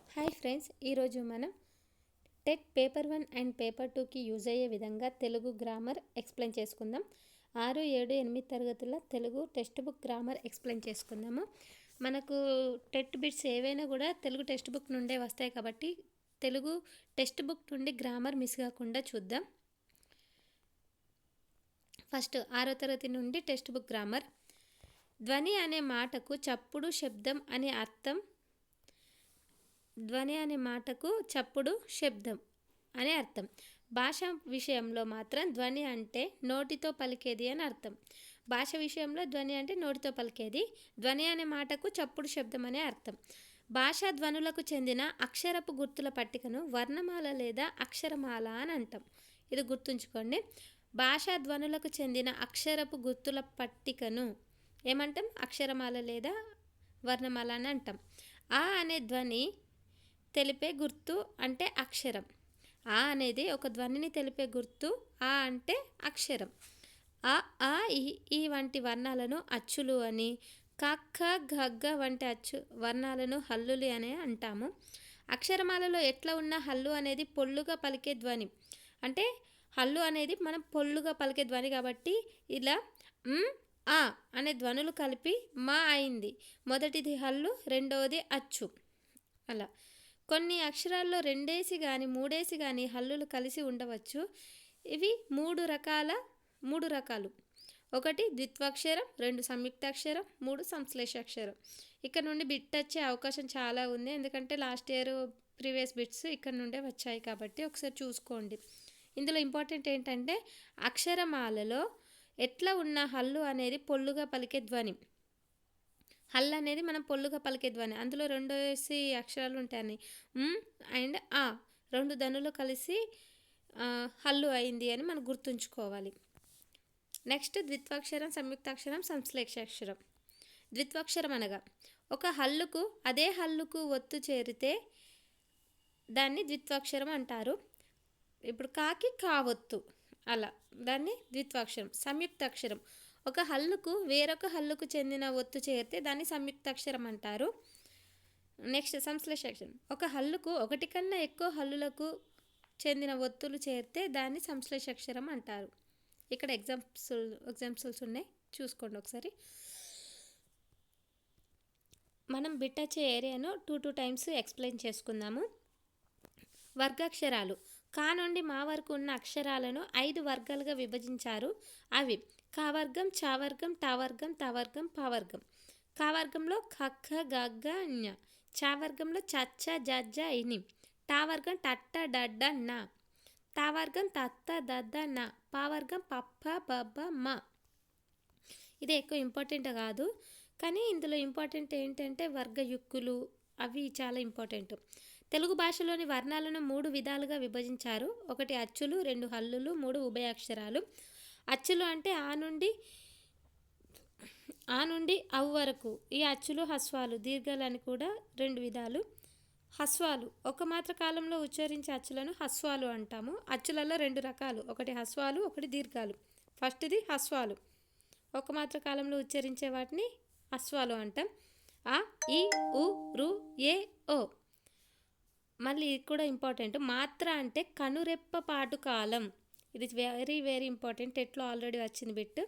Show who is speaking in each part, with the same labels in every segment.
Speaker 1: Hi friends, ఈరోజు మనం TET paper 1 and paper 2కి యూజ్ అయ్యే విధంగా తెలుగు గ్రామర్ ఎక్స్ప్లెయిన్ చేసుకుందాం. 6, 7, 8 తరగతుల Telugu text book grammar explain చేసుకుందాము. మనకు టెట్ బిట్స్ ఏవైనా కూడా తెలుగు టెక్స్ట్ బుక్ నుండే వస్తాయి కాబట్టి తెలుగు టెక్స్ట్ బుక్ నుండి గ్రామర్ మిస్ కాకుండా చూద్దాం. ఫస్ట్ 6వ తరగతి నుండి టెక్స్ట్ బుక్ గ్రామర్. ధ్వని అనే మాటకు చప్పుడు, శబ్దం అనే అర్థం. ధ్వని అనే మాటకు చప్పుడు, శబ్దం అనే అర్థం. భాష విషయంలో మాత్రం ధ్వని అంటే నోటితో పలికేది అని అర్థం. భాష విషయంలో ధ్వని అంటే నోటితో పలికేది. ధ్వని అనే మాటకు చప్పుడు, శబ్దం అనే అర్థం. భాషా ధ్వనులకు చెందిన అక్షరపు గుర్తుల పట్టికను వర్ణమాల లేదా అక్షరమాల అని అంటాం. ఇది గుర్తుంచుకోండి. భాషా ధ్వనులకు చెందిన అక్షరపు గుర్తుల పట్టికను ఏమంటాం? అక్షరమాల లేదా వర్ణమాల అని అంటాం. ఆ అనే ధ్వని తెలిపే గుర్తు అంటే అక్షరం. ఆ అనేది ఒక ధ్వనిని తెలిపే గుర్తు. ఆ అంటే అక్షరం. ఆ, ఆ, ఈ వంటి వర్ణాలను అచ్చులు అని, క, ఖ, గ, ఘ వంటి వర్ణాలను హల్లులు అని అంటాము. అక్షరమాలలో ఎట్లా ఉన్న హల్లు అనేది పొల్లుగా పలికే ధ్వని. అంటే హల్లు అనేది మనం పొల్లుగా పలికే ధ్వని కాబట్టి ఇలా ఆ అనే ధ్వనులు కలిపి మా అయింది. మొదటిది హల్లు, రెండవది అచ్చు. అలా కొన్ని అక్షరాల్లో 2 కానీ 3 కానీ హల్లులు కలిసి ఉండవచ్చు. ఇవి మూడు రకాలు. 1 ద్విత్వాక్షరం, 2 సంయుక్తాక్షరం, 3 సంశ్లేషాక్షరం. ఇక్కడ నుండి బిట్ వచ్చే అవకాశం చాలా ఉంది, ఎందుకంటే లాస్ట్ ఇయర్ ప్రీవియస్ బిట్స్ ఇక్కడ నుండే వచ్చాయి కాబట్టి ఒకసారి చూసుకోండి. ఇందులో ఇంపార్టెంట్ ఏంటంటే అక్షరమాలలో ఎట్లా ఉన్న హల్లు అనేది పొల్లుగా పలికే ధ్వని. హల్ అనేది మనం పొల్లుగా పలికే ధ్వని. అందులో 2 అక్షరాలు ఉంటాయని అండ్ ఆ 2 ధ్వనులు కలిసి హల్లు అయింది అని మనం గుర్తుంచుకోవాలి. నెక్స్ట్ ద్విత్వాక్షరం, సంయుక్తాక్షరం, సంశ్లేషాక్షరం. ద్విత్వాక్షరం అనగా ఒక హల్లుకు అదే హల్లుకు ఒత్తు చేరితే దాన్ని ద్విత్వాక్షరం అంటారు. ఇప్పుడు కాకి కావొత్తు, అలా దాన్ని ద్విత్వాక్షరం. సంయుక్తాక్షరం ఒక హల్లుకు వేరొక హల్లుకు చెందిన ఒత్తు చేరితే దాన్ని సంయుక్తాక్షరం అంటారు. నెక్స్ట్ సంశ్లేషాక్షరం ఒక హల్లుకు 1 కన్నా ఎక్కువ హల్లులకు చెందిన ఒత్తులు చేరితే దాన్ని సంశ్లేషాక్షరం అంటారు. ఇక్కడ ఎగ్జాంపుల్స్ ఉన్నాయి, చూసుకోండి ఒకసారి. మనం బిట్ వచ్చే ఏరియాను 2 టైమ్స్ ఎక్స్ప్లెయిన్ చేసుకుందాము. వర్గాక్షరాలు. కా నుండి మా వరకు ఉన్న అక్షరాలను 5 వర్గాలుగా విభజించారు. అవి కా వర్గం, చా వర్గం, టా వర్గం, తా వర్గం, పా వర్గం. కా వర్గంలో ఖ, ఖ, గ, ఘ, ఞ. చా వర్గంలో చ, ఛ, జ, ఝ, ఇని. టా వర్గం టట్ట, డడ్డ, న. తా వర్గం తత్త, దద్ద, న. పా వర్గం పప్ప, బబ్బ, మ. ఇది ఎక్కువ ఇంపార్టెంట్ కాదు, కానీ ఇందులో ఇంపార్టెంట్ ఏంటంటే వర్గయుక్కులు, అవి చాలా ఇంపార్టెంట్. తెలుగు భాషలోని వర్ణాలను 3 విధాలుగా విభజించారు. 1 అచ్చులు, 2 హల్లులు, 3 ఉభయాక్షరాలు. అచ్చులు అంటే ఆ నుండి అవ్ వరకు. ఈ అచ్చులు హస్వాలు, దీర్ఘాలని కూడా 2 విధాలు. హస్వాలు ఒక మాత్ర కాలంలో ఉచ్చరించే అచ్చులను హస్వాలు అంటాము. అచ్చులలో 2 రకాలు, 1 హస్వాలు, 1 దీర్ఘాలు. ఫస్ట్ది హస్వాలు, ఒక మాత్ర కాలంలో ఉచ్చరించే వాటిని హస్వాలు అంటాం. ఆ, ఈ, ఉ, రు, ఏ, ఓ. మళ్ళీ ఇది కూడా ఇంపార్టెంట్. మాత్ర అంటే కనురెప్ప పాటు కాలం. ఇది వెరీ వెరీ ఇంపార్టెంట్, ఎట్లా ఆల్రెడీ వచ్చింది బిట్.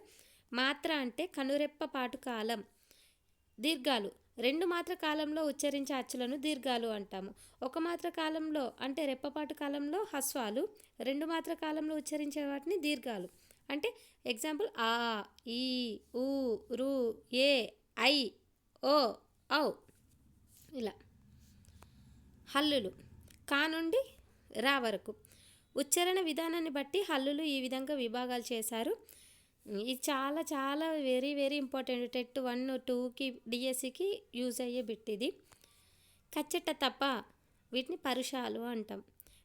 Speaker 1: మాత్ర అంటే కనురెప్ప పాటు కాలం. దీర్ఘాలు 2 మాత్ర కాలంలో ఉచ్చరించే అచ్చులను దీర్ఘాలు అంటాము. 1 మాత్ర కాలంలో అంటే రెప్పపాటు కాలంలో హస్వాలు, 2 మాత్ర కాలంలో ఉచ్చరించే వాటిని దీర్ఘాలు. అంటే ఎగ్జాంపుల్ ఆ, ఈ, ఊ, రు, ఏ, ఐ, ఓ, ఔ. ఇలా. హల్లులు కా నుండి రా వరకు. ఉచ్చారణ విధానాన్ని బట్టి హల్లులు ఈ విధంగా విభాగాలు చేశారు. ఇది చాలా చాలా వెరీ వెరీ ఇంపార్టెంట్. టెట్ 1, 2కి డిఎస్సికి యూజ్ అయ్యే బిట్ ఇది. కచ్చట తప వీటిని పరుషాలు అంటాం.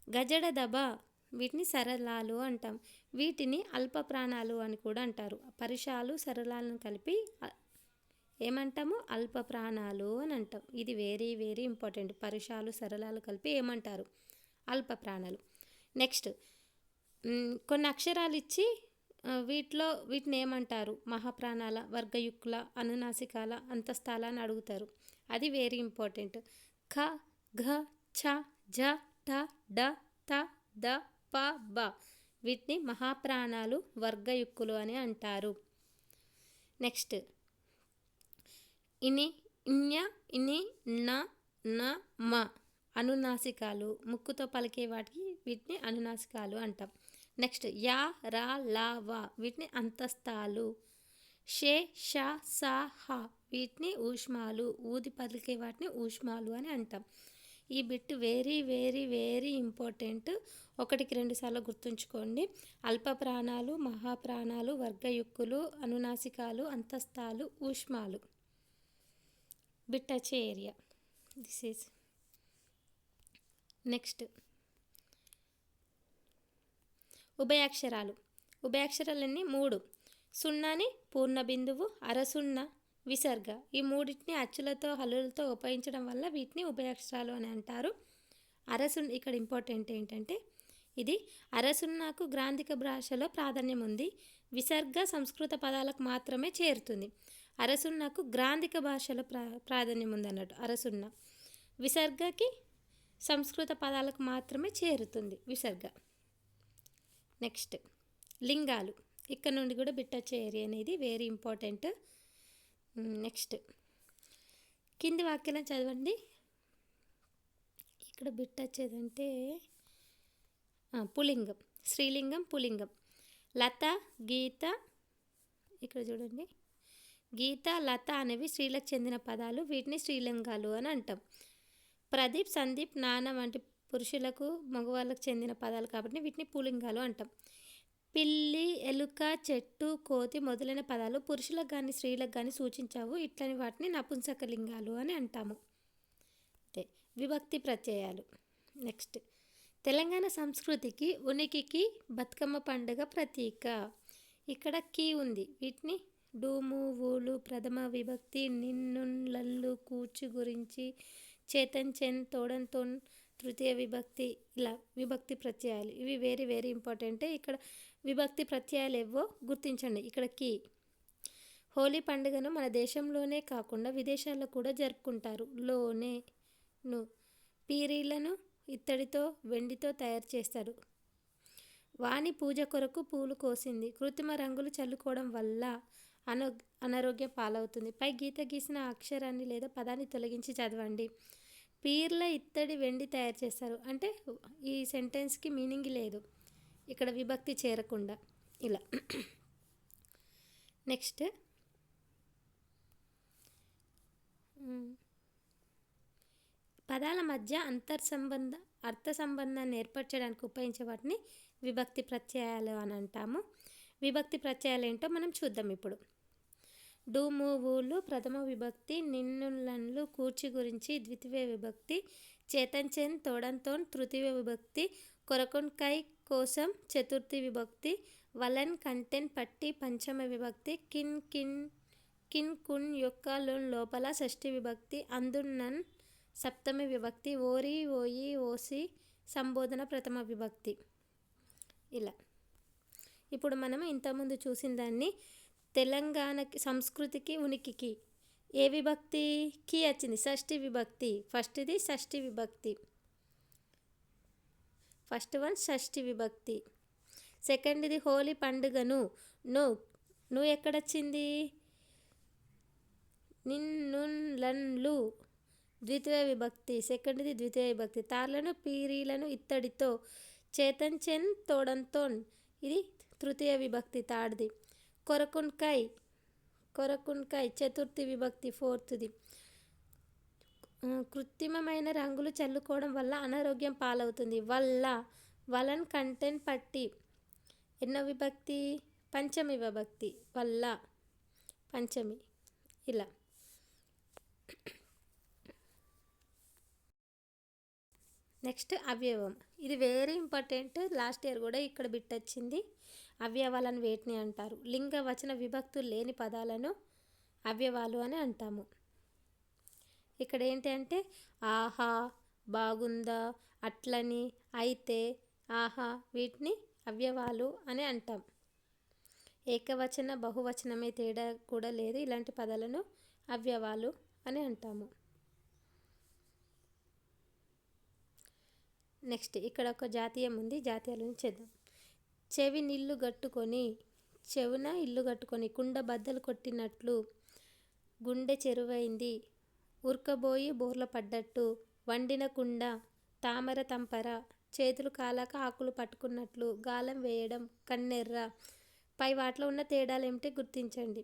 Speaker 1: గజడ దబ వీటిని సరళాలు అంటాం. వీటిని అల్ప ప్రాణాలు అని కూడా అంటారు. పరుషాలు, సరళాలను కలిపి ఏమంటాము? అల్ప ప్రాణాలు అని అంటాం. ఇది వెరీ వెరీ ఇంపార్టెంట్. పరుషాలు, సరళాలు కలిపి ఏమంటారు? అల్ప ప్రాణాలు. నెక్స్ట్ కొన్ని అక్షరాలు ఇచ్చి వీటిని ఏమంటారు? మహాప్రాణాల, వర్గయుక్కుల, అనునాసికాల, అంతస్థాల అని అడుగుతారు. అది వెరీ ఇంపార్టెంట్. ఖ, ఘ, ఛ, ఝ, ఠ, డ, థ, ద, ప, బ. వీటిని మహాప్రాణాలు, వర్గయుక్కులు అని అంటారు. నెక్స్ట్ ఇని, ఇన్య, ఇని, న, న, మ అనునాసికాలు. ముక్కుతో పలికే వీటిని అనునాసికాలు అంటాం. నెక్స్ట్ యా, రా, లా, వా వీటిని అంతస్తాలు. షే, ష, స, హ వీటిని ఊష్మాలు. ఊది పలికే వాటిని ఊష్మాలు అని అంటాం. ఈ bit very very very important. 1-2 సార్లు గుర్తుంచుకోండి. అల్ప ప్రాణాలు, మహాప్రాణాలు, వర్గయుక్కులు, అనునాసికాలు, అంతస్తాలు, ఊష్మాలు. బిట్ వచ్చే ఏరియా దిస్ ఈజ్. నెక్స్ట్ ఉభయాక్షరాలు. ఉభయాక్షరాలన్నీ 3. సున్నాని పూర్ణ బిందువు, అరసున్న, విసర్గ. ఈ మూడింటిని అచ్చులతో హల్లులతో ఉపయోగించడం వల్ల వీటిని ఉభయాక్షరాలు అని అంటారు. ఇక్కడ ఇంపార్టెంట్ ఏంటంటే ఇది అరసున్నాకు గ్రాంధిక భాషలో ప్రాధాన్యం ఉంది. విసర్గ సంస్కృత పదాలకు మాత్రమే చేరుతుంది. అరసున్నకు గ్రాంధిక భాషలో ప్రాధాన్యం ఉంది అన్నట్టు అరసున్న. విసర్గకి సంస్కృత పదాలకు మాత్రమే చేరుతుంది విసర్గ. నెక్స్ట్ లింగాలు. ఇక్కడ నుండి కూడా బిట్ వచ్చే ఏరియా అనేది వెరీ ఇంపార్టెంట్. నెక్స్ట్ కింది వాక్యాలను చదవండి. ఇక్కడ బిట్ వచ్చేదంటే పులింగం, స్త్రీలింగం, పులింగం. లత, గీత. ఇక్కడ చూడండి, గీత, లత అనేవి స్త్రీలకు చెందిన పదాలు. వీటిని స్త్రీలింగాలు అని అంటాం. ప్రదీప్, సందీప్, నాన్న వంటి పురుషులకు, మగవాళ్ళకు చెందిన పదాలు కాబట్టి వీటిని పులింగాలు అంటాం. పిల్లి, ఎలుక, చెట్టు, కోతి మొదలైన పదాలు పురుషులకు కానీ స్త్రీలకు కానీ సూచించావు. ఇట్లని వాటిని నపుంసకలింగాలు అని అంటాము. అంటే విభక్తి ప్రత్యయాలు. నెక్స్ట్ తెలంగాణ సంస్కృతికి, ఉనికికి బతుకమ్మ పండుగ ప్రతీక. ఇక్కడ కీ ఉంది. వీటిని డూము, ఊలు, ప్రథమ విభక్తి, నిన్ను, లల్లు, కూర్చు, గురించి, చేతన్, చెన్, తోడన్, తోన్ తృతీయ విభక్తి. ఇలా విభక్తి ప్రత్యయాలు. ఇవి వెరీ వెరీ ఇంపార్టెంట్. ఇక్కడ విభక్తి ప్రత్యయాలు ఏవో గుర్తించండి. ఇక్కడ కీ. హోలీ పండుగను మన దేశంలోనే కాకుండా విదేశాల్లో కూడా జరుపుకుంటారు. లోనే ను పీరీలను ఇత్తడితో, వెండితో తయారు చేస్తారు. వాణి పూజ కొరకు పూలు కోసింది. కృత్రిమ రంగులు చల్లుకోవడం వల్ల అనారోగ్య పాలవుతుంది. పై గీత గీసిన అక్షరాన్ని లేదా పదాన్ని తొలగించి చదవండి. పీర్ల ఇత్తడి, వెండి తయారు చేస్తారు అంటే ఈ సెంటెన్స్కి మీనింగ్ లేదు ఇక్కడ విభక్తి చేరకుండా. ఇలా నెక్స్ట్ పదాల మధ్య అర్థ సంబంధాన్ని ఏర్పరచడానికి ఉపయోగించే వాటిని విభక్తి ప్రత్యయాలు అని అంటాము. విభక్తి ప్రత్యయాలు ఏంటో మనం చూద్దాం ఇప్పుడు. డూము, ఊలు ప్రథమ విభక్తి, నిన్నులన్లు కూర్చి, గురించి ద్వితీయ విభక్తి, చేతన్, చెన్, తోడన్, తోన్ తృతీయ విభక్తి, కొరకొన్, కై కోసం చతుర్థి విభక్తి, వలన్, కంటెన్, పట్టి పంచమ విభక్తి, కిన్, కిన్, కున్ యొక్క లోపల షష్ఠి విభక్తి, అందున్నన్ సప్తమి విభక్తి, ఓరి, ఓయి, ఓసి సంబోధన ప్రథమ విభక్తి. ఇలా ఇప్పుడు మనం ఇంతకుముందు చూసిన దాన్ని తెలంగాణకి సంస్కృతికి, ఉనికికి ఏ విభక్తి కీ వచ్చింది? షష్ఠి విభక్తి. ఫస్ట్ది షష్ఠి విభక్తి. ఫస్ట్ వన్ షష్ఠి విభక్తి. సెకండ్ది హోలీ పండుగను. ను ఎక్కడొచ్చింది? నిన్నులన్లు ద్వితీయ విభక్తి. సెకండ్ది ద్వితీయ విభక్తి. తార్లను, పీరీలను ఇత్తడితో. చేతన్, చెన్, తోడన్, తోన్ ఇది తృతీయ విభక్తి తాడ్ది. కొరకున్కై చతుర్థి విభక్తి ఫోర్త్ది. కృత్రిమమైన రంగులు చల్లుకోవడం వల్ల అనారోగ్యం పాలవుతుంది. వలన్, కంటెన్, పట్టి ఎన్నో విభక్తి? పంచమి విభక్తి. వల్ల పంచమి. ఇలా నెక్స్ట్ అవ్యవం. ఇది వెరీ ఇంపార్టెంట్. లాస్ట్ ఇయర్ కూడా ఇక్కడ బిట్ వచ్చింది. అవ్యవాలను వేటిని అంటారు? లింగ, వచన విభక్తులు లేని పదాలను అవ్యవాలు అని అంటాము. ఇక్కడ ఏంటి అంటే ఆహా, బాగుందా, అట్లని, అయితే, ఆహా వీటిని అవ్యవాలు అని అంటాం. ఏకవచన, బహువచనమే తేడా కూడా లేదు. ఇలాంటి పదాలను అవ్యవాలు అని అంటాము. నెక్స్ట్ ఇక్కడ ఒక జాతీయం ఉంది, జాతీయాలను చేద్దాం. చెవి నిల్లు గట్టుకొని, చెవున ఇల్లు కట్టుకొని, కుండ బద్దలు కొట్టినట్లు, గుండె చెరువైంది, ఉరకబోయి బోర్ల పడ్డట్టు, వండిన కుండ, తామర తంపర, చేతులు కాలాక ఆకులు పట్టుకున్నట్లు, గాలం వేయడం, కన్నెర్ర. పై వాటిలో ఉన్న తేడాలు ఏమిటి గుర్తించండి.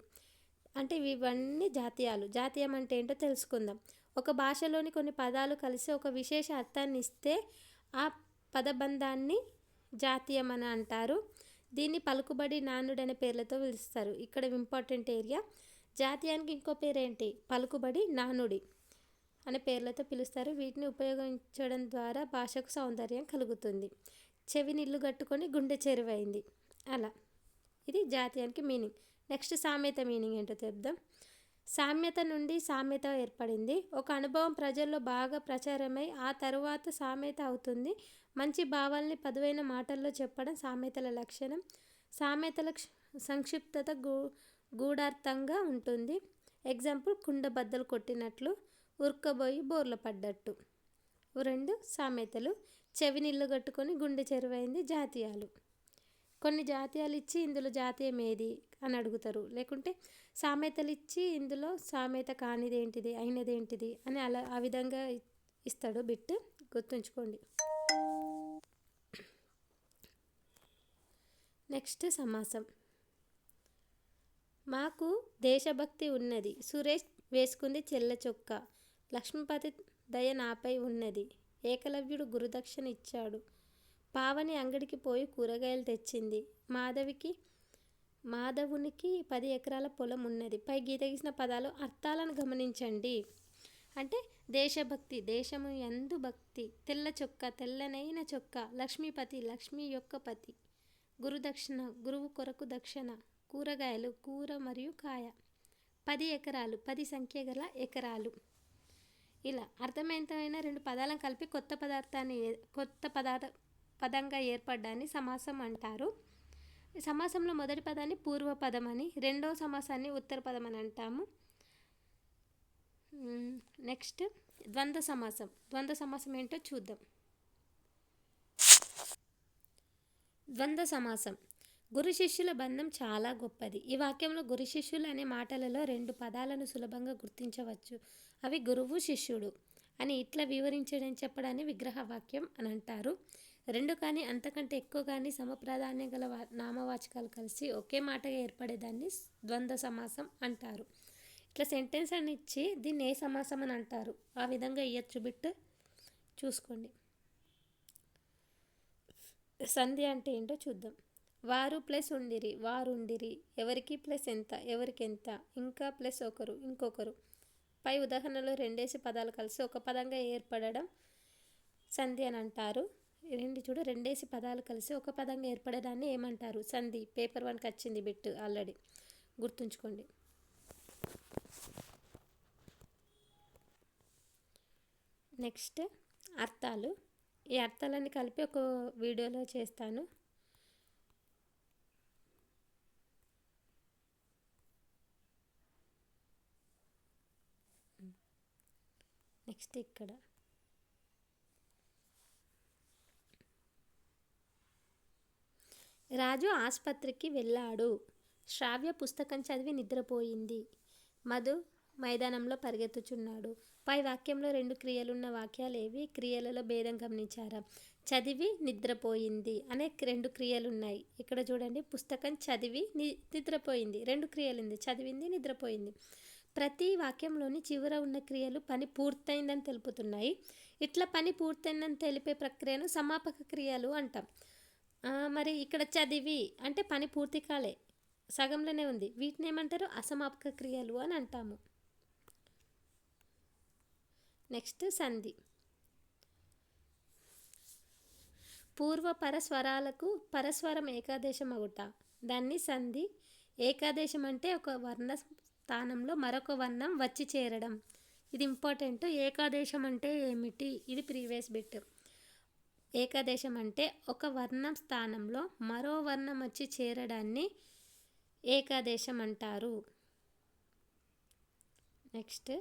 Speaker 1: అంటే ఇవన్నీ జాతీయాలు. జాతీయం అంటే ఏంటో తెలుసుకుందాం. ఒక భాషలోని కొన్ని పదాలు కలిసి ఒక విశేష అర్థాన్ని ఇస్తే ఆ పదబంధాన్ని జాతీయం అని అంటారు. దీన్ని పలుకుబడి, నానుడు అనే పేర్లతో పిలుస్తారు. ఇక్కడ ఇంపార్టెంట్ ఏరియా, జాతీయానికి ఇంకో పేరేంటి, పలుకుబడి, నానుడి అనే పేర్లతో పిలుస్తారు. వీటిని ఉపయోగించడం ద్వారా భాషకు సౌందర్యం కలుగుతుంది. చెవి నిల్లు కట్టుకొని గుండె చెరువైంది, అలా ఇది జాతీయానికి మీనింగ్. నెక్స్ట్ సామెత మీనింగ్ ఏంటో చెప్దాం. సామ్యత నుండి సామెత ఏర్పడింది. ఒక అనుభవం ప్రజల్లో బాగా ప్రచారమై ఆ తరువాత సామెత అవుతుంది. మంచి భావాల్ని పదువైన మాటల్లో చెప్పడం సామెతల లక్షణం. సామెతల సంక్షిప్తత గూఢార్థంగా ఉంటుంది. ఎగ్జాంపుల్, కుండ బద్దలు కొట్టినట్లు, ఉరకబోయి బోర్ల పడ్డట్టు. రెండు సామెతలు. చెవి నిల్లు కట్టుకొని గుండె చెరువైంది జాతీయాలు. కొన్ని జాతీయాలు ఇచ్చి ఇందులో జాతీయం ఏది అని అడుగుతారు. లేకుంటే సామెతలు ఇచ్చి ఇందులో సామెత కానిది ఏంటిది, అయినది ఏంటిది అని అలా ఆ విధంగా ఇస్తాడు బిట్, గుర్తుంచుకోండి. నెక్స్ట్ సమాసం. మాకు దేశభక్తి ఉన్నది, సురేష్ వేసుకుంది చెల్ల చొక్కా, లక్ష్మీపతి దయ నాపై ఉన్నది, ఏకలవ్యుడు గురుదక్షిణ ఇచ్చాడు, పావని అంగడికి పోయి కూరగాయలు తెచ్చింది, మాధవునికి 10 ఎకరాల పొలం ఉన్నది. పై గీత గీసిన పదాలు అర్థాలను గమనించండి. అంటే దేశభక్తి, దేశము యందు భక్తి, తెల్ల చొక్కా, తెల్లనైన చొక్కా, లక్ష్మీపతి, లక్ష్మి యొక్క పతి, గురుదక్షిణ, గురువు కొరకు దక్షిణ, కూరగాయలు, కూర మరియు కాయ, 10 ఎకరాలు, 10 సంఖ్య గల ఎకరాలు. ఇలా అర్థవంతమైన రెండు పదాలను కలిపి కొత్త పదంగా ఏర్పడ్డాన్ని సమాసం అంటారు. సమాసంలో మొదటి పదాన్ని పూర్వపదం అని, రెండవ సమాసాన్ని ఉత్తర పదం అని అంటాము. నెక్స్ట్ ద్వంద్వ సమాసం. ద్వంద్వ సమాసం ఏంటో చూద్దాం. ద్వంద్వ సమాసం. గురు శిష్యుల బంధం చాలా గొప్పది. ఈ వాక్యంలో గురు శిష్యులు అనే మాటలలో 2 పదాలను సులభంగా గుర్తించవచ్చు. అవి గురువు, శిష్యుడు అని ఇట్లా వివరించడం చెప్పడాన్ని విగ్రహ వాక్యం అని అంటారు. 2 కానీ అంతకంటే ఎక్కువ కానీ సమప్రాధాన్యం గల నామవాచకాలు కలిసి ఒకే మాటగా ఏర్పడేదాన్ని ద్వంద్వ సమాసం అంటారు. ఇట్లా సెంటెన్స్ అని ఇచ్చి దీన్ని ఏ సమాసం అని అంటారు, ఆ విధంగా ఇయ్యచ్చు బిట్, చూసుకోండి. సంధి అంటే ఏంటో చూద్దాం. వారు ప్లస్ ఉండిరి, వారుండిరి, ఎవరికి ప్లస్ ఎంత, ఎవరికెంత, ఇంకా ప్లస్ ఒకరు, ఇంకొకరు. పై ఉదాహరణలో 2 పదాలు కలిసి ఒక పదంగా ఏర్పడడం సంధి అని అంటారు. చూడు, 2 పదాలు కలిసి ఒక పదంగా ఏర్పడడాన్ని ఏమంటారు, సంధి. పేపర్ 1కి వచ్చింది బిట్ ఆల్రెడీ, గుర్తుంచుకోండి. నెక్స్ట్ అర్థాలు. ఈ అర్థాలన్నీ కలిపి ఒక వీడియోలో చేస్తాను. నెక్స్ట్ ఇక్కడ రాజు ఆసుపత్రికి వెళ్ళాడు. శ్రావ్య పుస్తకం చదివి నిద్రపోయింది. మధు మైదానంలో పరిగెత్తుచున్నాడు. పై వాక్యంలో 2 క్రియలున్న వాక్యాలు ఏవి? క్రియలలో భేదం గమనించారా? చదివి నిద్రపోయింది అనే 2 క్రియలు ఉన్నాయి. ఇక్కడ చూడండి, పుస్తకం చదివి నిద్రపోయింది, 2 క్రియలు ఉంది, చదివింది, నిద్రపోయింది. ప్రతి వాక్యంలోని చివర ఉన్న క్రియలు పని పూర్తయిందని తెలుపుతున్నాయి. ఇట్లా పని పూర్తయిందని తెలిపే ప్రక్రియను సమాపక క్రియలు అంటాం. మరి ఇక్కడ చదివి అంటే పని పూర్తి కాలే, సగంలోనే ఉంది, వీటిని ఏమంటారు? అసమాపక క్రియలు అని అంటాము. నెక్స్ట్ సంధి. పూర్వ పరస్వరాలకు పరస్వరం ఏకాదేశం అవుట, దాన్ని సంధి. ఏకాదేశం అంటే ఒక వర్ణ స్థానంలో మరొక వర్ణం వచ్చి చేరడం. ఇది ఇంపార్టెంట్. ఏకాదేశం అంటే ఏమిటి? ఇది ప్రీవియస్ బిట్. ఏకాదేశం అంటే ఒక వర్ణం స్థానంలో మరో వర్ణం వచ్చి చేరడాన్ని ఏకాదేశం అంటారు. నెక్స్ట్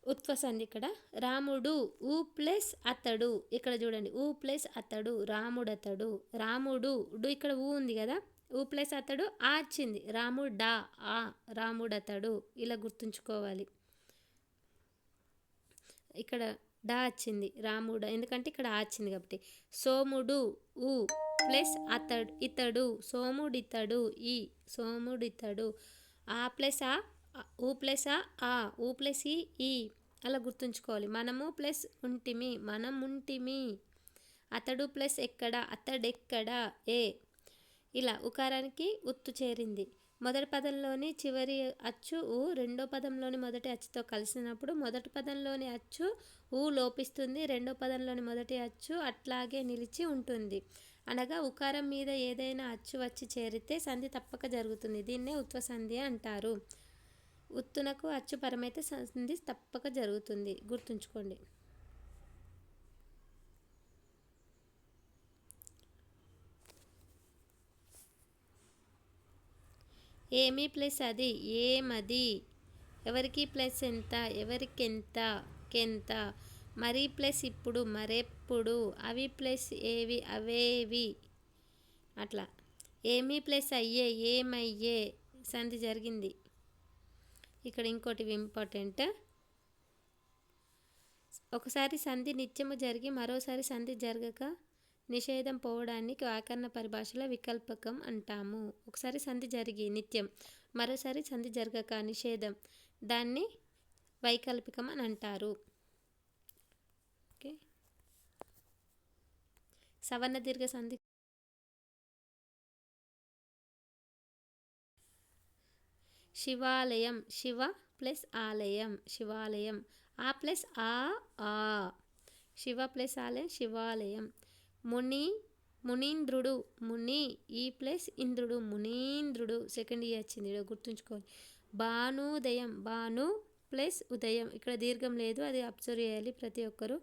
Speaker 1: ఉత్వ సంధి ఇక్కడ రాముడు ఊ ప్లస్ అతడు. ఇక్కడ చూడండి ఊ ప్లస్ అతడు రాముడతడు. రాముడు ఇక్కడ ఊ ఉంది కదా, ఊ ప్లస్ అతడు ఆ వచ్చింది, రాముడా ఆ రాముడతడు. ఇలా గుర్తుంచుకోవాలి. ఇక్కడ డా వచ్చింది రాముడ, ఎందుకంటే ఇక్కడ ఆ వచ్చింది కాబట్టి. సోముడు ఊ ప్లస్ అతడు ఇతడు సోముడితడు ఈ సోముడితడు. ఆ ప్లస్ ఆ ఊ ప్లస్ ఆ ఊ ప్లస్ ఈ అలా గుర్తుంచుకోవాలి. మనము ప్లస్ ఉంటిమి మనం ఉంటిమి. అతడు ప్లస్ ఎక్కడ అతడెక్కడ ఏ. ఇలా ఉకారానికి ఉత్తు చేరింది. మొదటి పదంలోని చివరి అచ్చు ఊ రెండో పదంలోని మొదటి అచ్చుతో కలిసినప్పుడు మొదటి పదంలోని అచ్చు ఊ లోపిస్తుంది, రెండో పదంలోని మొదటి అచ్చు అట్లాగే నిలిచి ఉంటుంది. అనగా ఉకారం మీద ఏదైనా అచ్చు వచ్చి చేరితే సంధి తప్పక జరుగుతుంది. దీన్నే ఉత్వ సంధి అంటారు. ఉత్తునకు అచ్చు పరమైతే సంధి తప్పక జరుగుతుంది, గుర్తుంచుకోండి. ఏమి ప్లస్ అది ఏమది. ఎవరికి ప్లస్ ఎంత ఎవరికెంత కెంత. మరి ప్లస్ ఇప్పుడు మరెప్పుడు. అవి ప్లస్ ఏవి అవేవి. అట్లా ఏమి ప్లస్ అయ్యే ఏమయ్యే సంధి జరిగింది. ఇక్కడ ఇంకోటి ఇంపార్టెంట్, ఒకసారి సంధి నిత్యము జరిగి మరోసారి సంధి జరగక నిషేధం పోవడాన్ని వ్యాకరణ పరిభాషలో వికల్పకం అంటాము. ఒకసారి సంధి జరిగి నిత్యం, మరోసారి సంధి జరగక నిషేధం, దాన్ని వైకల్పికం అని అంటారు. ఓకే. సవర్ణ దీర్ఘ సంధి శివాలయం శివ ప్లస్ ఆలయం శివాలయం. ఆ ప్లస్ ఆ శివ ప్లస్ ఆలయం శివాలయం. ముని మునీంద్రుడు ముని ఈ ప్లస్ ఇంద్రుడు మునీంద్రుడు. సెకండ్ ఈ వచ్చింది, గుర్తుంచుకోవాలి. భానుదయం భాను ప్లస్ ఉదయం. ఇక్కడ దీర్ఘం లేదు, అది అబ్జర్వ్ చేయాలి ప్రతి ఒక్కరు.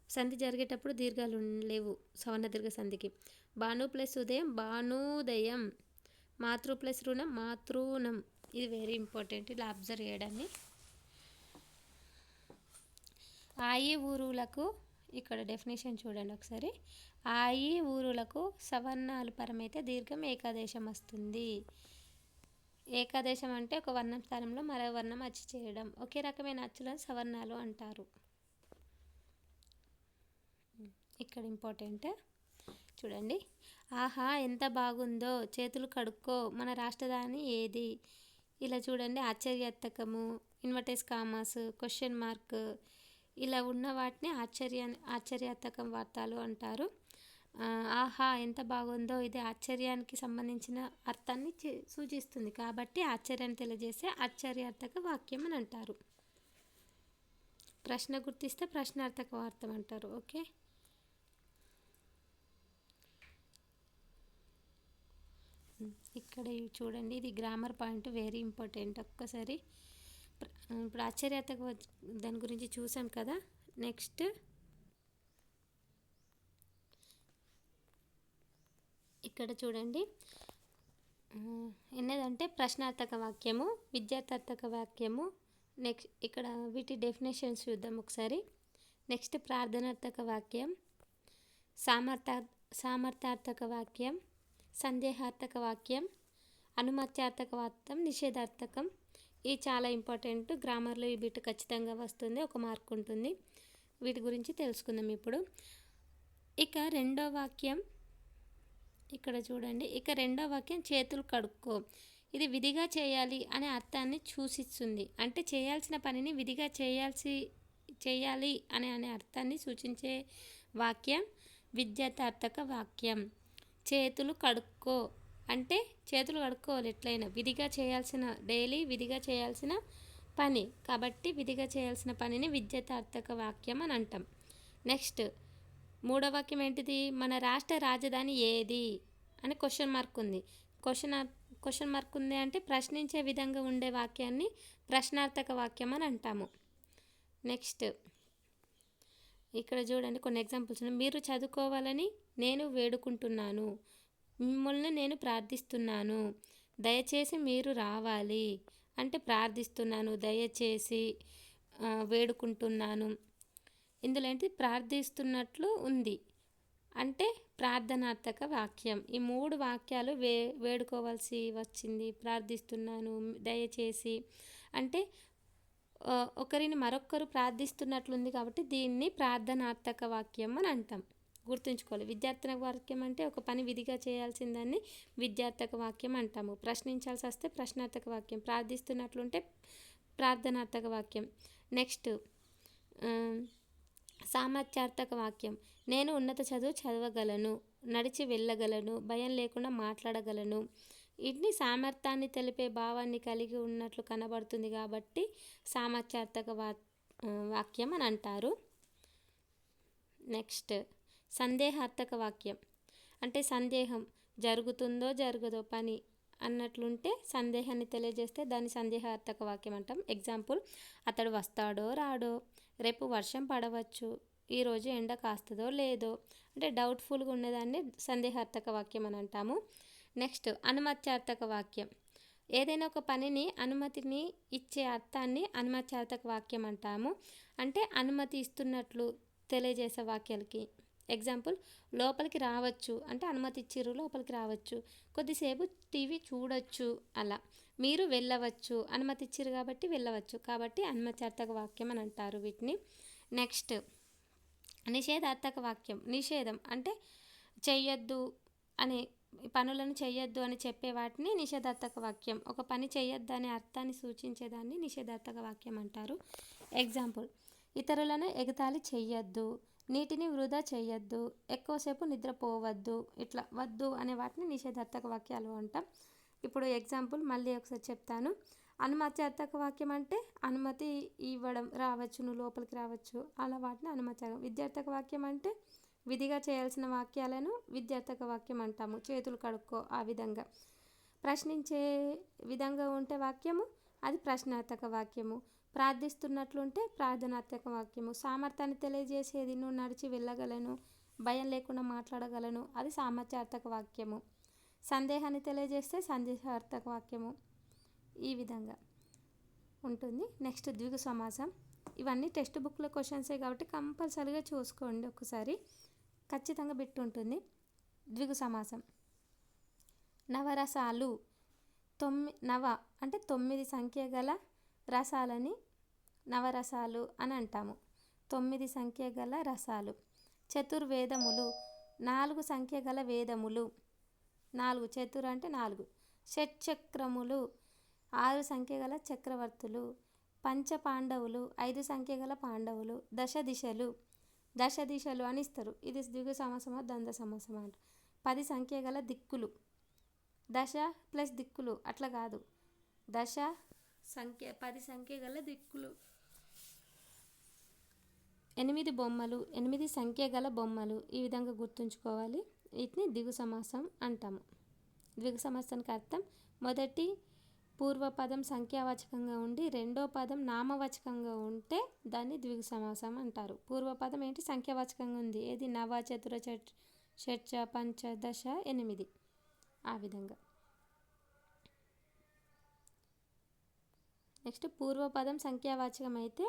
Speaker 1: సంధి జరిగేటప్పుడు దీర్ఘాలు లేవు సవర్ణ దీర్ఘ సంధికి. భాను ప్లస్ ఉదయం భానుదయం. మాతృ ప్లస్ రుణం మాతృనం. ఇది వెరీ ఇంపార్టెంట్, ఇలా అబ్జర్వ్ చేయడాన్ని. ఆయి ఊరులకు ఇక్కడ డెఫినేషన్ చూడండి ఒకసారి. ఆయి ఊరులకు సవర్ణాలు పరమైతే దీర్ఘం ఏకాదేశం వస్తుంది. ఏకాదేశం అంటే ఒక వర్ణం స్థానంలో మరో వర్ణం అచ్చు చేయడం. ఒకే రకమైన అచ్చులను సవర్ణాలు అంటారు. ఇక్కడ ఇంపార్టెంట్ చూడండి. ఆహా ఎంత బాగుందో చేతులు కడుక్కో మన రాష్ట్రధాని ఏది. ఇలా చూడండి ఆశ్చర్యార్థకము, ఇన్వర్టెస్ కామాస్, క్వశ్చన్ మార్క్ ఇలా ఉన్న వాటిని ఆశ్చర్యార్థకం వార్తలు అంటారు. ఆహా ఎంత బాగుందో ఇది ఆశ్చర్యానికి సంబంధించిన అర్థాన్ని సూచిస్తుంది కాబట్టి ఆశ్చర్యాన్ని తెలియజేసే ఆశ్చర్యార్థక వాక్యం అని అంటారు. ప్రశ్న గుర్తిస్తే ప్రశ్నార్థక వార్తం అంటారు. ఓకే. ఇక్కడ చూడండి, ఇది గ్రామర్ పాయింట్ వెరీ ఇంపార్టెంట్. ఒక్కసారి ఇప్పుడు ఆశ్చర్యార్థక దాని గురించి చూసాం కదా. నెక్స్ట్ ఇక్కడ చూడండి, ఎన్నదంటే ప్రశ్నార్థక వాక్యము, విద్యార్థార్థక వాక్యము. నెక్స్ట్ ఇక్కడ వీటి డెఫినేషన్స్ చూద్దాం ఒకసారి. నెక్స్ట్ ప్రార్థనార్థక వాక్యం, సామర్థ్యార్థక వాక్యం, సందేహార్థక వాక్యం, అనుమత్యార్థక వాక్యం, నిషేధార్థకం. ఇది చాలా ఇంపార్టెంట్, గ్రామర్లో ఈ బిట్ ఖచ్చితంగా వస్తుంది, ఒక మార్క్ ఉంటుంది. వీటి గురించి తెలుసుకుందాం ఇప్పుడు. ఇక రెండో వాక్యం ఇక్కడ చూడండి. ఇక రెండో వాక్యం చేతులు కడుక్కో. ఇది విధిగా చేయాలి అనే అర్థాన్ని సూచిస్తుంది. అంటే చేయాల్సిన పనిని విధిగా చేయాలి అనే అర్థాన్ని సూచించే వాక్యం విద్యార్థార్థక వాక్యం. చేతులు కడుక్కో అంటే చేతులు కడుక్కోవాలి ఎట్లయినా, విధిగా చేయాల్సిన డైలీ విధిగా చేయాల్సిన పని కాబట్టి విధిగా చేయాల్సిన పనిని విద్యార్థార్థక వాక్యం అని అంటాం. నెక్స్ట్ మూడో వాక్యం ఏంటిది, మన రాష్ట్ర రాజధాని ఏది అని క్వశ్చన్ మార్క్ ఉంది. క్వశ్చన్ మార్క్ ఉంది అంటే ప్రశ్నించే విధంగా ఉండే వాక్యాన్ని ప్రశ్నార్థక వాక్యం అని అంటాము. నెక్స్ట్ ఇక్కడ చూడండి కొన్ని ఎగ్జాంపుల్స్. మీరు చదువుకోవాలని నేను వేడుకుంటున్నాను, మిమ్మల్ని నేను ప్రార్థిస్తున్నాను, దయచేసి మీరు రావాలి అంటే ప్రార్థిస్తున్నాను, దయచేసి వేడుకుంటున్నాను. ఇందులో ఏంటి ప్రార్థిస్తున్నట్లు ఉంది అంటే ప్రార్థనార్థక వాక్యం. ఈ 3 వాక్యాలు వేడుకోవాల్సి వచ్చింది, ప్రార్థిస్తున్నాను, దయచేసి అంటే ఒకరిని మరొకరు ప్రార్థిస్తున్నట్లుంది కాబట్టి దీన్ని ప్రార్థనార్థక వాక్యం అని అంటాం. గుర్తుంచుకోవాలి. విద్యార్థక వాక్యం అంటే ఒక పని విధిగా చేయాల్సిందాన్ని విద్యార్థక వాక్యం అంటాము. ప్రశ్నించాల్సి వస్తే ప్రశ్నార్థక వాక్యం, ప్రార్థిస్తున్నట్లుంటే ప్రార్థనార్థక వాక్యం. నెక్స్ట్ సామర్థ్యార్థక వాక్యం. నేను ఉన్నత చదువు చదవగలను, నడిచి వెళ్ళగలను, భయం లేకుండా మాట్లాడగలను. వీటిని సామర్థ్యాన్ని తెలిపే భావాన్ని కలిగి ఉన్నట్లు కనబడుతుంది కాబట్టి సామర్థ్యార్థక వాక్యం అని అంటారు. నెక్స్ట్ సందేహార్థక వాక్యం. అంటే సందేహం, జరుగుతుందో జరగదో పని అన్నట్లుంటే సందేహాన్ని తెలియజేస్తే దాన్ని సందేహార్థక వాక్యం అంటాం. ఎగ్జాంపుల్, అతడు వస్తాడో రాడో, రేపు వర్షం పడవచ్చు, ఈరోజు ఎండ కాస్తుందో లేదో అంటే డౌట్ఫుల్గా ఉన్నదాన్ని సందేహార్థక వాక్యం అని అంటాము. నెక్స్ట్ అనుమత్యార్థక వాక్యం. ఏదైనా ఒక పనిని అనుమతిని ఇచ్చే అర్థాన్ని అనుమత్యార్థక వాక్యం అంటాము. అంటే అనుమతి ఇస్తున్నట్లు తెలియజేసే వాక్యాలకి. ఎగ్జాంపుల్, లోపలికి రావచ్చు అంటే అనుమతి ఇచ్చిర్రు, లోపలికి రావచ్చు. కొద్దిసేపు టీవీ చూడొచ్చు, అలా. మీరు వెళ్ళవచ్చు, అనుమతి ఇచ్చిర్రు కాబట్టి వెళ్ళవచ్చు, కాబట్టి అనుమత్యార్థక వాక్యం అని అంటారు వీటిని. నెక్స్ట్ నిషేధార్థక వాక్యం. నిషేధం అంటే చెయ్యొద్దు అని, పనులను చెయ్యొద్దు అని చెప్పే వాటిని నిషేధార్థక వాక్యం. ఒక పని చెయ్యొద్దు అనే అర్థాన్ని సూచించేదాన్ని నిషేధార్థక వాక్యం అంటారు. ఎగ్జాంపుల్, ఇతరులను ఎగతాళి చెయ్యొద్దు, నీటిని వృధా చేయొద్దు, ఎక్కువసేపు నిద్రపోవద్దు, ఇట్లా వద్దు అనే వాటిని నిషేధార్థక వాక్యాలు అంటాం. ఇప్పుడు ఎగ్జాంపుల్ మళ్ళీ ఒకసారి చెప్తాను. అనుమత్యార్థక వాక్యం అంటే అనుమతి ఇవ్వడం, రావచ్చు, నువ్వు లోపలికి రావచ్చు, అలా వాటిని అనుమత్యార్థక. విద్యార్థక వాక్యం అంటే విధిగా చేయాల్సిన వాక్యాలను విద్యార్థక వాక్యం అంటాము. చేతులు కడుక్కో, ఆ విధంగా. ప్రశ్నించే విధంగా ఉంటే వాక్యము అది ప్రశ్నార్థక వాక్యము. ప్రార్థిస్తున్నట్లుంటే ప్రార్థనార్థక వాక్యము. సామర్థ్యాన్ని తెలియజేసేది, నువ్వు నడిచి వెళ్ళగలను, భయం లేకుండా మాట్లాడగలను, అది సామర్థ్యార్థక వాక్యము. సందేహాన్ని తెలియజేస్తే సందేహార్థక వాక్యము. ఈ విధంగా ఉంటుంది. నెక్స్ట్ ద్విగు సమాసం. ఇవన్నీ టెక్స్ట్ బుక్లో క్వశ్చన్సే కాబట్టి కంపల్సరీగా చూసుకోండి ఒకసారి, ఖచ్చితంగా బిట్ ఉంటుంది. ద్విగు సమాసం. నవరసాలు. నవ అంటే 9 సంఖ్య గల రసాలని నవరసాలు అని అంటాము. 9 సంఖ్య గల రసాలు. చతుర్వేదములు. 4 సంఖ్య గల వేదములు. 4 చతుర్ అంటే 4. షట్చక్రములు. 6 సంఖ్య గల చక్రవర్తులు. పంచపాండవులు. 5 సంఖ్య గల పాండవులు. దశ దిశలు. దశ దిశలు అని ఇస్తారు. ఇది ద్విగు సమాసమా ద్వంద్వ సమాసమా అంట. 10 సంఖ్య గల దిక్కులు. దశ ప్లస్ దిక్కులు అట్లా కాదు, దశ సంఖ్య 10 సంఖ్య గల దిక్కులు. 8 బొమ్మలు. 8 సంఖ్య గల బొమ్మలు. ఈ విధంగా గుర్తుంచుకోవాలి. వీటిని ద్విగు సమాసం అంటాము. ద్విగు సమాసానికి అర్థం, మొదటి పూర్వపదం సంఖ్యావాచకంగా ఉండి రెండో పదం నామవాచకంగా ఉంటే దాన్ని ద్విగు సమాసం అంటారు. పూర్వపదం ఏంటి, సంఖ్యావాచకంగా ఉంది. ఏది, నవ, చతుర, షట్చ, పంచ, దశ, 8. ఆ విధంగా. నెక్స్ట్ పూర్వపదం సంఖ్యావాచకం అయితే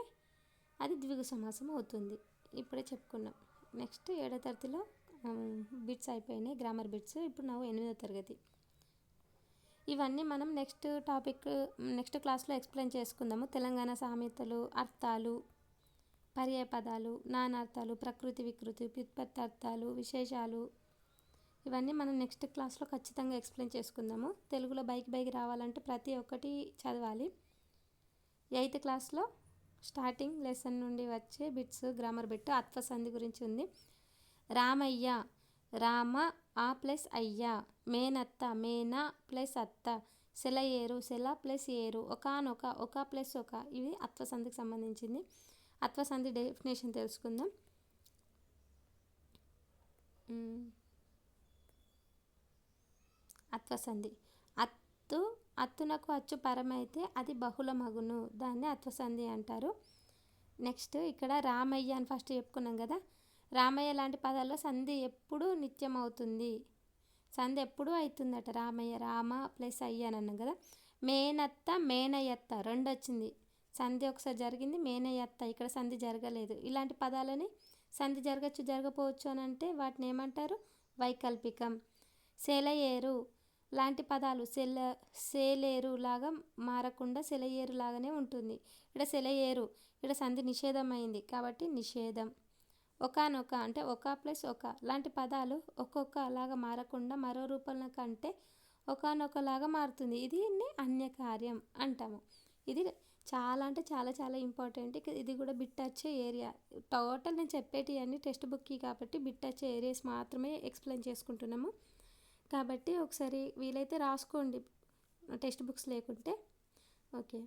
Speaker 1: అది ద్విగు సమాసం అవుతుంది. ఇప్పుడే చెప్పుకున్నాం. నెక్స్ట్ 7వ తరగతిలో బిట్స్ అయిపోయినాయి, గ్రామర్ బిట్స్. ఇప్పుడు 8వ తరగతి. ఇవన్నీ మనం నెక్స్ట్ క్లాస్లో ఎక్స్ప్లెయిన్ చేసుకుందాము. తెలంగాణ సామెతలు, అర్థాలు, పర్యాయ పదాలు, నానార్థాలు, ప్రకృతి వికృతి, వ్యుత్పత్తార్థాలు, విశేషాలు, ఇవన్నీ మనం నెక్స్ట్ క్లాస్లో ఖచ్చితంగా ఎక్స్ప్లెయిన్ చేసుకుందాము. తెలుగులో బైకి రావాలంటే ప్రతి ఒక్కటి చదవాలి. 8th క్లాస్లో స్టార్టింగ్ లెసన్ నుండి వచ్చే బిట్స్, గ్రామర్ బిట్, అత్వ సంధి గురించి ఉంది. రామయ్య. రామ ఆ ప్లస్ అయ్య. మేనత్త. మేన ప్లస్ అత్త. సెలయేరు. సెల ప్లస్ ఏరు. ఒకానొక. ఒక ప్లస్ ఒక. ఇవి అత్వ సంధికి సంబంధించింది. అత్వ సంధి డెఫినేషన్ తెలుసుకుందాం. అత్వ సంధి. అత్తునకు అచ్చు పరమైతే అది బహుళమగును, దాన్ని అత్వ సంధి అంటారు. నెక్స్ట్ ఇక్కడ రామయ్య అని ఫస్ట్ చెప్పుకున్నాం కదా. రామయ్య లాంటి పదాల్లో సంధి ఎప్పుడు నిత్యం అవుతుంది, సంధి ఎప్పుడు అవుతుందట. రామయ్య, రామ ప్లస్ అయ్య అని అన్నాం కదా. మేనత్త, మేనయత్త 2 వచ్చింది. సంధి ఒకసారి జరిగింది, మేనయత్త, ఇక్కడ సంధి జరగలేదు. ఇలాంటి పదాలని సంధి జరగచ్చు జరగపోవచ్చు అని అంటే వాటిని ఏమంటారు? వైకల్పికం. సెలయేరు లాంటి పదాలు సేలేరు లాగా మారకుండా సెలయేరు లాగానే ఉంటుంది. ఇక్కడ సెలయేరు, ఇక్కడ సంధి నిషేధమైంది కాబట్టి నిషేధం. ఒకానొక అంటే ఒక ప్లస్ ఒక లాంటి పదాలు ఒక్కొక్క అలాగా మారకుండా మరో రూపంలో కంటే ఒకానొకలాగా మారుతుంది. దీన్ని అన్యకార్యం అంటాము. ఇది చాలా అంటే చాలా చాలా ఇంపార్టెంట్. ఇది కూడా బిట్ వచ్చే ఏరియా. టోటల్ నేను చెప్పేటివన్నీ టెక్స్ట్ బుక్కి కాబట్టి బిట్ వచ్చే ఏరియాస్ మాత్రమే ఎక్స్ప్లెయిన్ చేసుకుంటున్నాము. కాబట్టి ఒకసారి వీలైతే రాసుకోండి టెక్స్ట్ బుక్స్ లేకుంటే. ఓకే,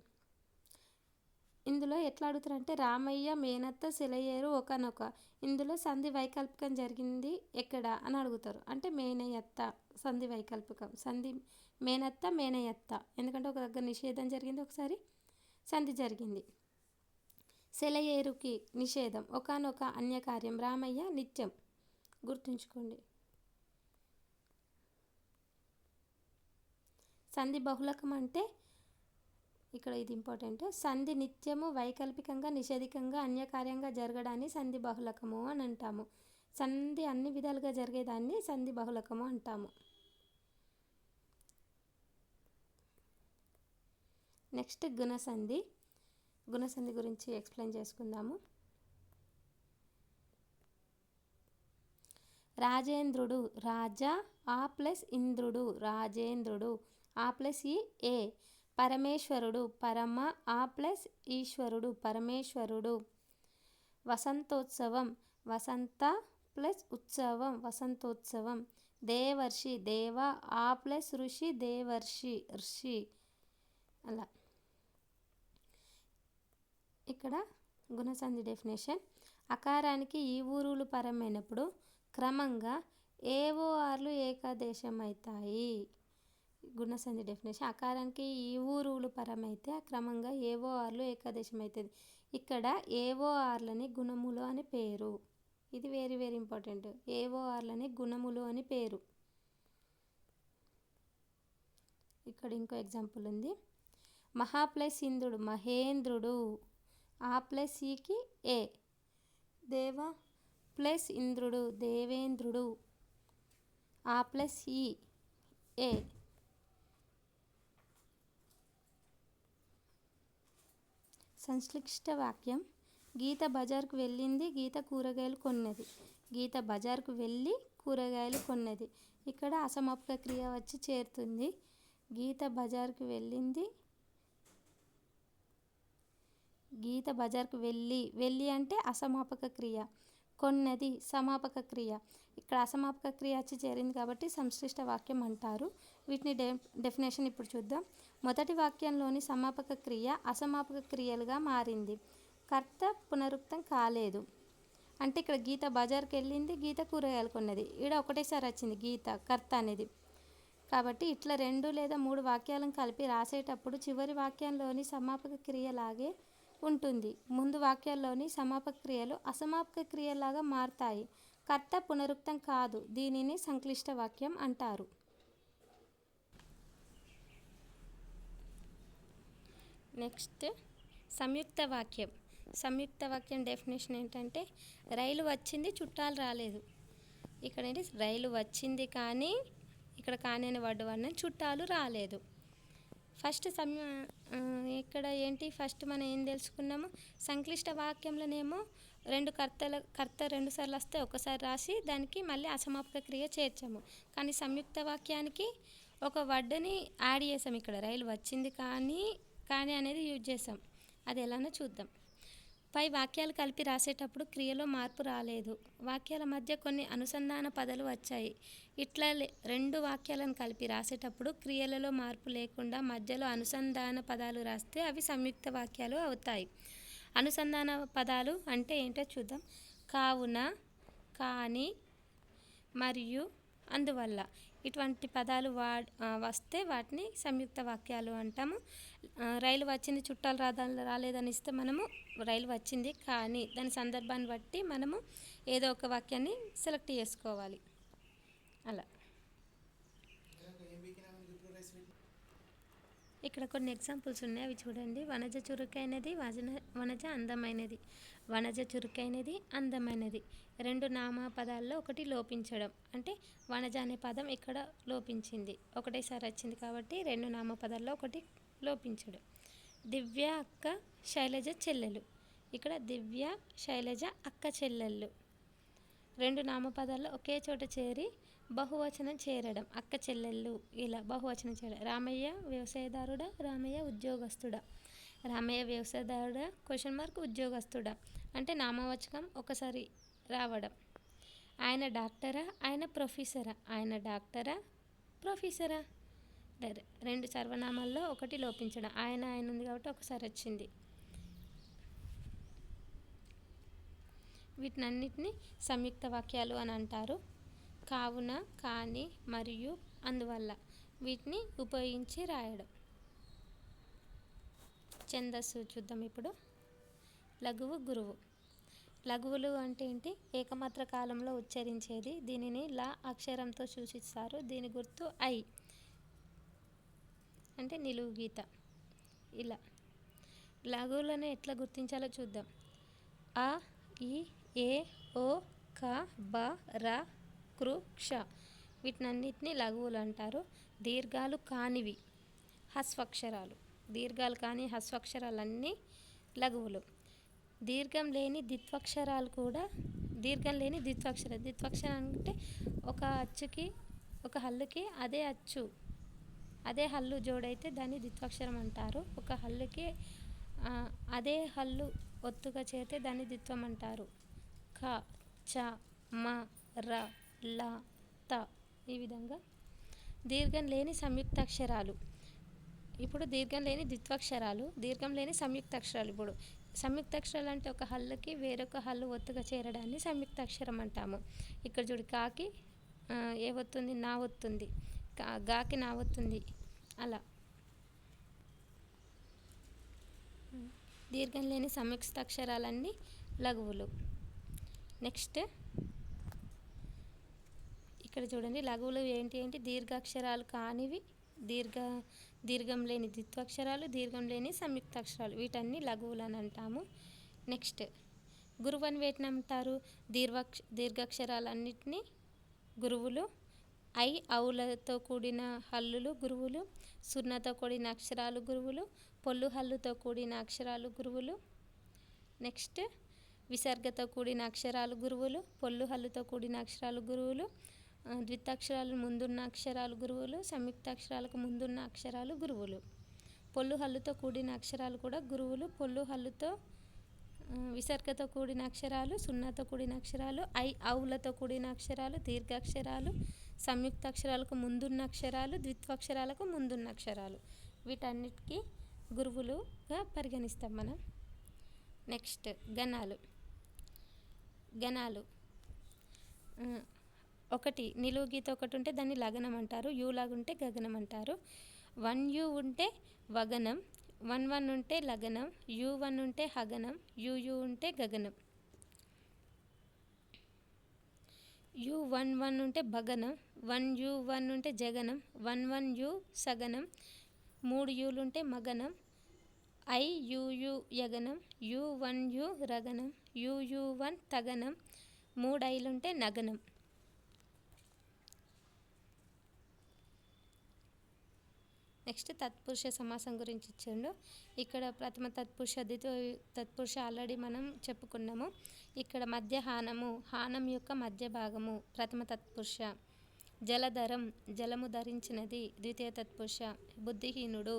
Speaker 1: ఇందులో ఎట్లా అడుగుతారంటే రామయ్య, మేనత్త, సెలయేరు, ఒకనొక. ఇందులో సంధి వైకల్పికం జరిగింది ఎక్కడ అని అడుగుతారు. అంటే మేనయత్త సంధి వైకల్పికం. సంధి మేనత్త, మేనయత్త, ఎందుకంటే ఒక దగ్గర నిషేధం జరిగింది, ఒకసారి సంధి జరిగింది. సెలయేరుకి నిషేధం, ఒకనొక అన్యకార్యం, రామయ్య నిత్యం. గుర్తుంచుకోండి. సంధి బహుళకం అంటే ఇక్కడ ఇది ఇంపార్టెంట్. సంధి నిత్యము వైకల్పికంగా నిషేధికంగా అన్యకార్యంగా జరగడాన్ని సంధి బహుళకము అని అంటాము. సంధి అన్ని విధాలుగా జరిగేదాన్ని సంధి బహుళకము అంటాము. నెక్స్ట్ గుణసంధి. గుణసంధి గురించి ఎక్స్ప్లెయిన్ చేసుకుందాము. రాజేంద్రుడు, రాజా ఆ ప్లస్ ఇంద్రుడు, రాజేంద్రుడు, ఆ ప్లస్ ఈ ఏ. పరమేశ్వరుడు, పరమ ఆ ప్లస్ ఈశ్వరుడు, పరమేశ్వరుడు. వసంతోత్సవం, వసంత ప్లస్ ఉత్సవం, వసంతోత్సవం. దేవర్షి, దేవ ఆ ప్లస్ ఋషి, దేవర్షి, ఋషి. అలా ఇక్కడ గుణసంధి డెఫినేషన్. అకారానికి ఈ ఊరులు పరమైనప్పుడు క్రమంగా ఏవో ఆర్లు ఏకాదేశం అవుతాయి. గుణసంధి డెఫినేషన్. అకారానికి ఈ ఊరులు పరమైతే క్రమంగా ఏవో ఆర్లు ఏకాదేశం అవుతుంది. ఇక్కడ ఏవో ఆర్లని గుణములు అని పేరు. ఇది వెరీ వెరీ ఇంపార్టెంట్. ఏవో ఆర్లని గుణములు అని పేరు. ఇక్కడ ఇంకో ఎగ్జాంపుల్ ఉంది. మహా ప్లస్ ఇంద్రుడు, మహేంద్రుడు, ఆ ప్లస్ ఈకి ఏ. దేవ ప్లస్ ఇంద్రుడు, దేవేంద్రుడు, ఆ ప్లస్ ఈ ఏ. సంశ్లిష్ట వాక్యం. గీత బజార్కు వెళ్ళింది, గీత కూరగాయలు కొన్నది. గీత బజార్కు వెళ్ళి కూరగాయలు కొన్నది. ఇక్కడ అసమాపక క్రియ వచ్చి చేరుతుంది. గీత బజార్కు వెళ్ళింది, గీత బజార్కు వెళ్ళి అంటే అసమాపక క్రియ. కొన్నది సమాపక క్రియ. ఇక్కడ అసమాపక క్రియ వచ్చి చేరింది కాబట్టి సంశ్లిష్ట వాక్యం అంటారు. వీటిని డెఫినేషన్ ఇప్పుడు చూద్దాం. మొదటి వాక్యంలోని సమాపక క్రియ అసమాపక క్రియలుగా మారింది. కర్త పునరుక్తం కాలేదు. అంటే ఇక్కడ గీత బజార్కి వెళ్ళింది, గీత కూరగాయలు కొన్నది. ఈడ ఒకటేసారి వచ్చింది గీత, కర్త అనేది. కాబట్టి ఇట్లా 2 లేదా 3 వాక్యాలను కలిపి రాసేటప్పుడు చివరి వాక్యంలోని సమాపక క్రియలాగే ఉంటుంది. ముందు వాక్యాల్లోని సమాపక క్రియలు అసమాపక క్రియలాగా మారుతాయి. కర్త పునరుక్తం కాదు. దీనిని సంక్లిష్ట వాక్యం అంటారు. నెక్స్ట్ సంయుక్త వాక్యం. సంయుక్త వాక్యం డెఫినేషన్ ఏంటంటే రైలు వచ్చింది, చుట్టాలు రాలేదు. ఇక్కడ ఏంటి, రైలు వచ్చింది కానీ ఇక్కడ కానీ అని వర్డ్ వాడిన, చుట్టాలు రాలేదు. ఫస్ట్ ఇక్కడ ఏంటి, ఫస్ట్ మనం ఏం తెలుసుకున్నాము, సంక్లిష్ట వాక్యంలోనేమో కర్త 2 సార్లు వస్తే ఒకసారి రాసి దానికి మళ్ళీ అసమాపక క్రియ చేర్చాము. కానీ సంయుక్త వాక్యానికి ఒక వర్డ్ని యాడ్ చేసాం. ఇక్కడ రైలు వచ్చింది కానీ అనేది యూజ్ చేసాం. అది ఎలానో చూద్దాం. పై వాక్యాలు కలిపి రాసేటప్పుడు క్రియలో మార్పు రాలేదు. వాక్యాల మధ్య కొన్ని అనుసంధాన పదాలు వచ్చాయి. ఇట్లా 2 వాక్యాలను కలిపి రాసేటప్పుడు క్రియలలో మార్పు లేకుండా మధ్యలో అనుసంధాన పదాలు రాస్తే అవి సంయుక్త వాక్యాలు అవుతాయి. అనుసంధాన పదాలు అంటే ఏంటో చూద్దాం. కావున, కానీ, మరియు, అందువల్ల ఇటువంటి పదాలు వస్తే వాటిని సంయుక్త వాక్యాలు అంటాము. రైలు వచ్చింది, చుట్టాలు రాలేదని ఇస్తే మనము రైలు వచ్చింది కానీ దాని సందర్భాన్ని బట్టి మనము ఏదో ఒక వాక్యాన్ని సెలెక్ట్ చేసుకోవాలి. అలా ఇక్కడ కొన్ని ఎగ్జాంపుల్స్ ఉన్నాయి, అవి చూడండి. వనజ చురుకైనది, వనజ అందమైనది. వనజ చురుకైనది, అందమైనది. రెండు నామపదాల్లో ఒకటి లోపించడం, అంటే వనజ అనే పదం ఇక్కడ లోపించింది, ఒకటేసారి వచ్చింది కాబట్టి రెండు నామపదాల్లో ఒకటి లోపించడం. దివ్య అక్క శైలజ చెల్లెలు. ఇక్కడ దివ్య శైలజ అక్క చెల్లెళ్ళు. రెండు నామపదాల్లో ఒకే చోట చేరి బహువచనం చేరడం, అక్క చెల్లెళ్ళు, ఇలా బహువచనం చేరడం. రామయ్య వ్యవసాయదారుడా, రామయ్య ఉద్యోగస్తుడా. రామయ్య వ్యవసాయదారుడా ఉద్యోగస్తుడా అంటే నామవాచకం ఒకసారి రావడం. ఆయన డాక్టరా, ఆయన ప్రొఫెసరా. ఆయన డాక్టరా, ప్రొఫెసరా. రెండు సర్వనామాల్లో ఒకటి లోపించడం. ఆయన ఉంది కాబట్టి ఒకసారి వచ్చింది. వీటినన్నిటిని సంయుక్త వాక్యాలు అని అంటారు. కావున, కానీ, మరియు, అందువల్ల వీటిని ఉపయోగించి రాయడం. ఛందస్సు చూద్దాం ఇప్పుడు. లఘువు, గురువు. లఘువులు అంటే ఏంటి? ఏకమాత్ర కాలంలో ఉచ్చరించేది. దీనిని లా అక్షరంతో సూచిస్తారు. దీని గుర్తు ఐ, అంటే నిలువు గీత. ఇలా లఘువులను ఎట్లా గుర్తించాలో చూద్దాం. అ, ఈ, ఏ, ఓ, క, బ, ర, కృ, క్ష. వీటినన్నిటిని లఘువులు అంటారు. దీర్ఘాలు కానివి హస్వాక్షరాలు. దీర్ఘాలు కాని హస్వాక్షరాలన్నీ లఘువులు. దీర్ఘం లేని ద్విత్వక్షరాలు కూడా. దీర్ఘం లేని ద్విత్వక్షరం అంటే ఒక అచ్చుకి, ఒక హల్లుకి అదే అచ్చు, అదే హల్లు జోడైతే దాన్ని ద్విత్వక్షరం అంటారు. ఒక హల్లుకి అదే హల్లు ఒత్తుగా చేరితే దాన్ని ద్విత్వం అంటారు. ఖ, చ, మ, ర, ల, త. ఈ విధంగా దీర్ఘం లేని సంయుక్తాక్షరాలు. ఇప్పుడు దీర్ఘం లేని ద్విత్వాక్షరాలు, దీర్ఘం లేని సంయుక్తాక్షరాలు. ఇప్పుడు సంయుక్తాక్షరాలు అంటే ఒక హల్లుకి వేరొక హల్లు ఒత్తుగా చేరడాన్ని సంయుక్తాక్షరం అంటాము. ఇక్కడ చూడు, కాకి ఏ ఒత్తుంది? నా ఒత్తుంది. గాకి నా ఒత్తుంది. అలా దీర్ఘం లేని సంయుక్తాక్షరాలన్నీ లఘువులు. నెక్స్ట్ ఇక్కడ చూడండి, లఘువులు ఏంటి? దీర్ఘాక్షరాలు కానివి, దీర్ఘం లేని ద్విత్వాక్షరాలు, దీర్ఘం లేని సంయుక్తాక్షరాలు, వీటన్ని లఘువులు అని అంటాము. నెక్స్ట్ గురువు అని వేటిని అంటారు? దీర్ఘాక్షరాలన్నిటినీ గురువులు. ఐ, ఔలతో కూడిన హల్లులు గురువులు. సున్నతో కూడిన అక్షరాలు గురువులు. పొల్లు హల్లుతో కూడిన అక్షరాలు గురువులు. నెక్స్ట్ విసర్గతో కూడిన అక్షరాలు గురువులు. పొల్లు హల్లుతో కూడిన అక్షరాలు గురువులు. ద్వితాక్షరాలు ముందున్న అక్షరాలు గురువులు. సంయుక్తాక్షరాలకు ముందున్న అక్షరాలు గురువులు. పొల్లు హల్లుతో కూడిన అక్షరాలు కూడా గురువులు. పొల్లు హల్లుతో విసర్గతో కూడిన అక్షరాలు, సున్నాతో కూడిన అక్షరాలు, ఐ, ఔలతో కూడిన అక్షరాలు, దీర్ఘాక్షరాలు, సంయుక్తాక్షరాలకు ముందున్న అక్షరాలు, ద్విత్వాక్షరాలకు ముందున్న అక్షరాలు, వీటన్నిటికీ గురువులుగా పరిగణిస్తాం మనం. నెక్స్ట్ గణాలు. ఒకటి నిలువు గీత ఒకటి ఉంటే దాన్ని లగనం అంటారు. యూ లాగుంటే గగనం అంటారు. 1 యూ ఉంటే వగనం, 1 ఉంటే లగనం, U1 ఉంటే హగనం, యూ ఉంటే గగనం. U11 ఉంటే భగనం, 1U1 ఉంటే జగనం, 11U సగనం, 3 యూలు ఉంటే మగనం, IUU యగనం, U1U రగనం, UU1 తగనం, 3 ఐలు ఉంటే నగనం. నెక్స్ట్ తత్పురుష సమాసం గురించి ఇచ్చిండు. ఇక్కడ ప్రథమ తత్పురుష, ద్వితీయ తత్పురుష ఆల్రెడీ మనం చెప్పుకున్నాము. ఇక్కడ మధ్య హానము, హానం యొక్క మధ్య భాగము ప్రథమ తత్పురుష. జలధరం, జలము ధరించినది ద్వితీయ తత్పురుష. బుద్ధిహీనుడు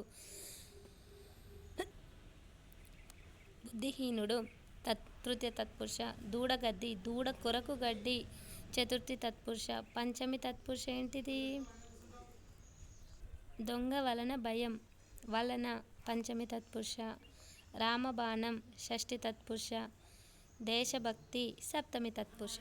Speaker 1: తృతీయ తత్పురుష. దూడగద్ది, దూడ కొరకు గడ్డి చతుర్థి తత్పురుష. పంచమి తత్పురుష ఏంటిది? దొంగ వలన భయం, వలన పంచమి తత్పురుష. రామబాణం షష్ఠి తత్పురుష. దేశభక్తి సప్తమి తత్పురుష.